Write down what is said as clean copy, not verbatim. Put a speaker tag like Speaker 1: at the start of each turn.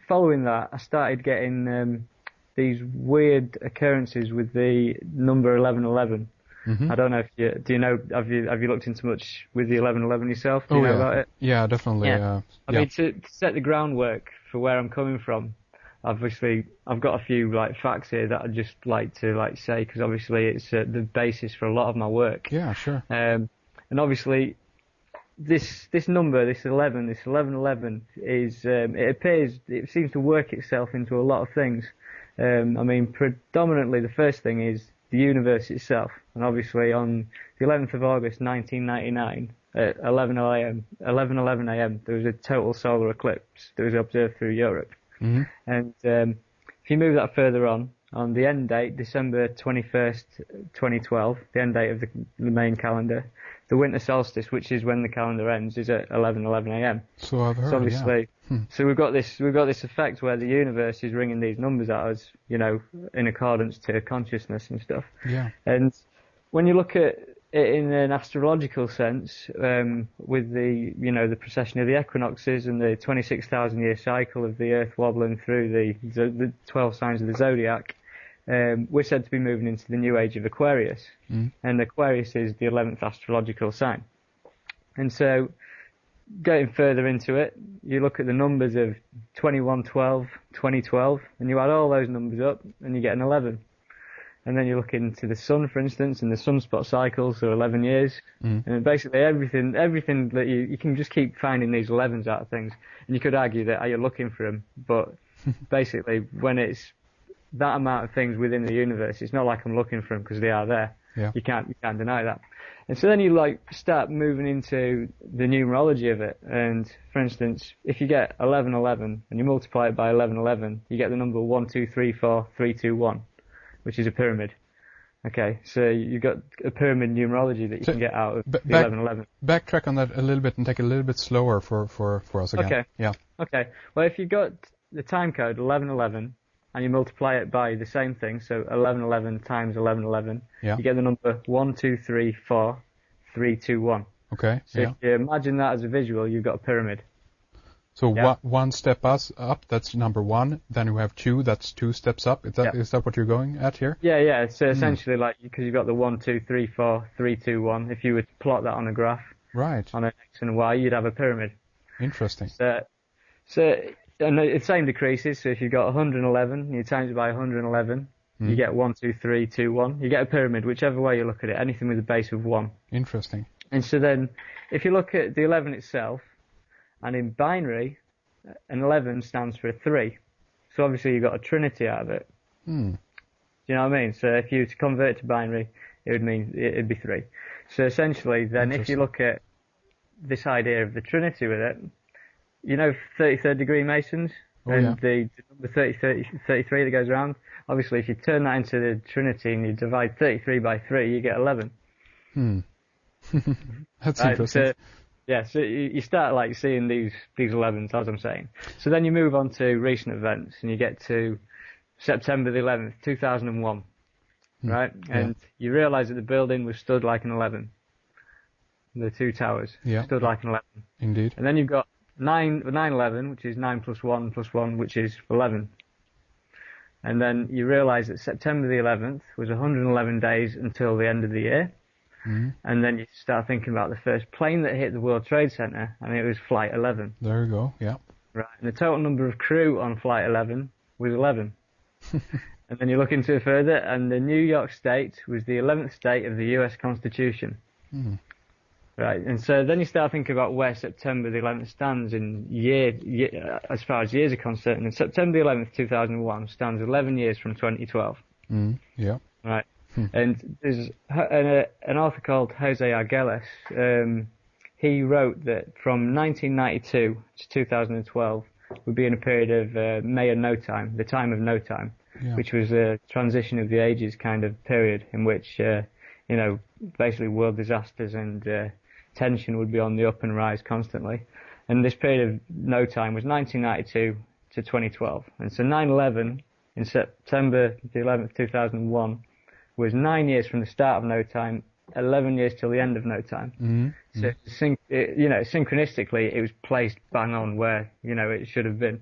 Speaker 1: following that, I started getting these weird occurrences with the number 1111.
Speaker 2: Mm-hmm.
Speaker 1: I don't know if do you know, have you looked into much with the 1111 yourself? Do you know about it?
Speaker 2: Yeah, definitely.
Speaker 1: Yeah. I mean, to set the groundwork for where I'm coming from, obviously, I've got a few like facts here that I'd just like to say, because obviously it's the basis for a lot of my work.
Speaker 2: Yeah, sure.
Speaker 1: And obviously, this number, this 1111 is it seems to work itself into a lot of things. I mean, predominantly the first thing is the universe itself, and obviously on the 11th of August 1999 at 11:11 a.m. there was a total solar eclipse that was observed through Europe.
Speaker 2: Mm-hmm.
Speaker 1: And if you move that further on the end date, December 21st, 2012, the end date of the main calendar, the winter solstice, which is when the calendar ends, is at 11:11 a.m.
Speaker 2: So I've heard.
Speaker 1: So obviously,
Speaker 2: yeah.
Speaker 1: So we've got this effect where the universe is ringing these numbers at us, in accordance to consciousness and stuff.
Speaker 2: Yeah.
Speaker 1: And when you look at it in an astrological sense, with the precession of the equinoxes and the 26,000-year cycle of the Earth wobbling through the 12 signs of the zodiac, we're said to be moving into the new age of Aquarius. And Aquarius is the 11th astrological sign. And so, getting further into it, you look at the numbers of 2112, 2012, and you add all those numbers up, and you get an 11. And then you look into the sun, for instance, and the sunspot cycles are 11 years. And basically everything that you can just keep finding these 11s out of things. And you could argue that, are you looking for them? But basically, when it's that amount of things within the universe, it's not like I'm looking for them because they are there.
Speaker 2: Yeah.
Speaker 1: You can't deny that. And so then you start moving into the numerology of it. And for instance, if you get 1111 and you multiply it by 1111, you get the number 1234321, which is a pyramid. Okay, so you've got a pyramid numerology that you can get out of the 1111.
Speaker 2: Backtrack on that a little bit and take it a little bit slower for us again.
Speaker 1: Okay.
Speaker 2: Yeah.
Speaker 1: Okay. Well, if you've got the time code 1111 and you multiply it by the same thing, so 1111 times 1111, you get the number 1234321.
Speaker 2: Okay.
Speaker 1: So if you imagine that as a visual, you've got a pyramid.
Speaker 2: So one step up, that's number 1. Then you have 2, that's 2 steps up. Is that what you're going at here?
Speaker 1: Yeah. So essentially, because you've got the 1, 2, 3, 4, 3, 2, 1. If you were to plot that on a graph,
Speaker 2: right,
Speaker 1: on an X and Y, you'd have a pyramid.
Speaker 2: Interesting.
Speaker 1: And the same decreases. So if you've got 111, and you times it by 111, you get 1, 2, 3, 2, 1. You get a pyramid, whichever way you look at it. Anything with a base of 1.
Speaker 2: Interesting.
Speaker 1: And so then, if you look at the 11 itself, and in binary, an 11 stands for a 3. So obviously you've got a trinity out of it. Do you know what I mean? So if you were to convert to binary, it would mean it'd be 3. So essentially, then if you look at this idea of the trinity with it, 33rd degree Masons, the number 33 that goes around, obviously if you turn that into the trinity and you divide 33 by 3, you get 11.
Speaker 2: That's interesting.
Speaker 1: So you start seeing these 11s, as I'm saying. So then you move on to recent events, and you get to September the 11th, 2001, right? And you realise that the building was stood like an 11. The two towers stood like an 11.
Speaker 2: Indeed.
Speaker 1: And then you've got 9/11, which is 9 plus 1 plus 1, which is 11. And then you realise that September the 11th was 111 days until the end of the year. And then you start thinking about the first plane that hit the World Trade Center, and it was Flight 11.
Speaker 2: There you go, yeah.
Speaker 1: Right, and the total number of crew on Flight 11 was 11. And then you look into it further, and the New York State was the 11th state of the U.S. Constitution. Right, and so then you start thinking about where September the 11th stands in year as far as years are concerned. And September the 11th, 2001 stands 11 years from 2012.
Speaker 2: Yeah.
Speaker 1: Right. And there's an author called Jose Arguelles. He wrote that from 1992 to 2012 would be in a period of May and no time, the time of no time, which was a transition of the ages kind of period in which, basically world disasters and tension would be on the up and rise constantly. And this period of no time was 1992 to 2012. And so 9/11 in September the 11th, 2001, was 9 years from the start of no time, 11 years till the end of no time. So, synchronistically, it was placed bang on where, it should have been.